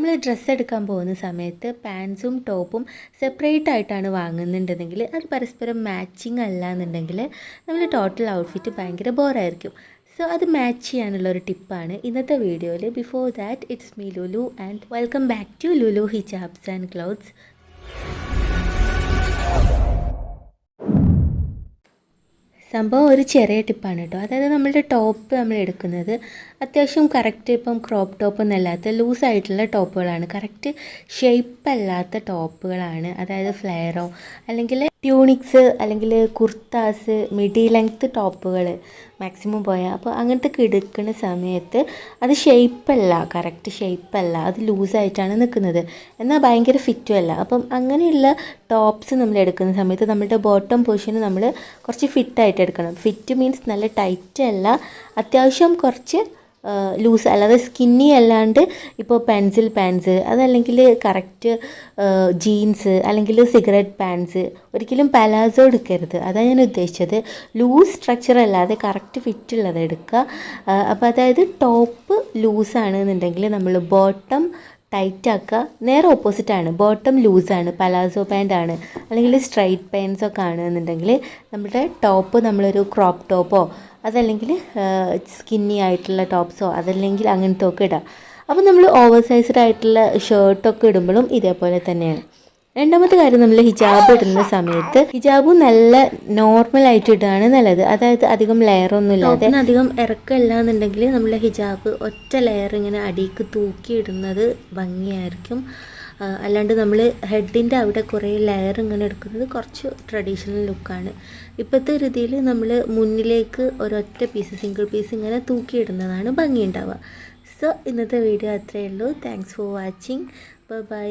നമ്മൾ ഡ്രസ്സ് എടുക്കാൻ പോകുന്ന സമയത്ത് പാൻസും ടോപ്പും സെപ്പറേറ്റ് ആയിട്ടാണ് വാങ്ങുന്നുണ്ടെങ്കിൽ അത് പരസ്പരം മാച്ചിങ് അല്ല എന്നുണ്ടെങ്കിൽ നമ്മൾ ടോട്ടൽ ഔട്ട്ഫിറ്റ് ഭയങ്കര ബോറായിരിക്കും. സോ അത് മാച്ച് ചെയ്യാനുള്ള ഒരു ടിപ്പാണ് ഇന്നത്തെ വീഡിയോയിൽ. Before that it's me Lulu and welcome back to Lulu hijabs and clothes. സംഭവം ഒരു ചെറിയ ടിപ്പാണ് കേട്ടോ. അതായത് നമ്മളുടെ ടോപ്പ് നമ്മൾ എടുക്കുന്നത് അത്യാവശ്യം കറക്റ്റ് ഇപ്പം ക്രോപ്പ് ടോപ്പ് എന്നല്ലാത്ത ലൂസായിട്ടുള്ള ടോപ്പുകളാണ്, കറക്റ്റ് ഷേപ്പ് അല്ലാത്ത ടോപ്പുകളാണ്. അതായത് ഫ്ലെയറോ അല്ലെങ്കിൽ ട്യൂണിക്സ് അല്ലെങ്കിൽ കുർത്താസ് മിഡി ലെങ്ത്ത് ടോപ്പുകൾ മാക്സിമം പോയാൽ അപ്പോൾ അങ്ങനത്തെ എടുക്കുന്ന സമയത്ത് അത് ഷേപ്പല്ല, കറക്റ്റ് ഷേപ്പല്ല, അത് ലൂസായിട്ടാണ് നിൽക്കുന്നത്, എന്നാൽ ഭയങ്കര ഫിറ്റും അല്ല. അപ്പം അങ്ങനെയുള്ള ടോപ്സ് നമ്മൾ എടുക്കുന്ന സമയത്ത് നമ്മളുടെ ബോട്ടം പൊസിഷന് നമ്മൾ കുറച്ച് ഫിറ്റായിട്ട് എടുക്കണം. ഫിറ്റ് മീൻസ് നല്ല ടൈറ്റ് അല്ല, അത്യാവശ്യം കുറച്ച് ലൂസ്, അല്ലാതെ സ്കിന്നി അല്ലാണ്ട് ഇപ്പോൾ പെൻസിൽ പാൻസ് അതല്ലെങ്കിൽ കറക്റ്റ് ജീൻസ് അല്ലെങ്കിൽ സിഗരറ്റ് പാൻസ്, ഒരിക്കലും പലാസോ എടുക്കരുത്, അതാണ് ഞാൻ ഉദ്ദേശിച്ചത്. ലൂസ് സ്ട്രക്ചർ അല്ലാതെ കറക്റ്റ് ഫിറ്റ് ഉള്ളത് എടുക്കുക. അപ്പോൾ അതായത് ടോപ്പ് ലൂസാണ് എന്നുണ്ടെങ്കിൽ നമ്മൾ ബോട്ടം ടൈറ്റ് ആക്കുക. നേരെ ഓപ്പോസിറ്റാണ്, ബോട്ടം ലൂസാണ്, പലാസോ പാൻ്റാണ് അല്ലെങ്കിൽ സ്ട്രൈറ്റ് പാൻസൊക്കെ ആണ് എന്നുണ്ടെങ്കിൽ നമ്മുടെ ടോപ്പ് നമ്മളൊരു ക്രോപ്പ് ടോപ്പോ അതല്ലെങ്കിൽ സ്കിന്നി ആയിട്ടുള്ള ടോപ്സോ അതല്ലെങ്കിൽ അങ്ങനത്തെ ഒക്കെ ഇടാം. അപ്പോൾ നമ്മൾ ഓവർ സൈസ്ഡ് ആയിട്ടുള്ള ഷർട്ടൊക്കെ ഇടുമ്പോഴും ഇതേപോലെ തന്നെയാണ്. രണ്ടാമത്തെ കാര്യം, നമ്മൾ ഹിജാബ് ഇടുന്ന സമയത്ത് ഹിജാബും നല്ല നോർമലായിട്ട് ഇടുകയാണ് നല്ലത്. അതായത് അധികം ലെയറൊന്നും ഇല്ലാതെ, അധികം ഇറക്കമില്ല എന്നുണ്ടെങ്കിൽ നമ്മൾ ഹിജാബ് ഒറ്റ ലെയർ ഇങ്ങനെ അടിക്ക് തൂക്കി ഇടുന്നത് ഭംഗിയായിരിക്കും. അല്ലാണ്ട് നമ്മൾ ഹെഡിൻ്റെ അവിടെ കുറേ ലെയർ ഇങ്ങനെ എടുക്കുന്നത് കുറച്ച് ട്രഡീഷണൽ ലുക്കാണ്. ഇപ്പോഴത്തെ രീതിയിൽ നമ്മൾ മുന്നിലേക്ക് ഒരൊറ്റ പീസ്, സിംഗിൾ പീസ് ഇങ്ങനെ തൂക്കിയിടുന്നതാണ് ഭംഗി ഉണ്ടാവുക. സോ ഇന്നത്തെ വീഡിയോ അത്രയേ ഉള്ളൂ. Thanks for watching. ബൈ.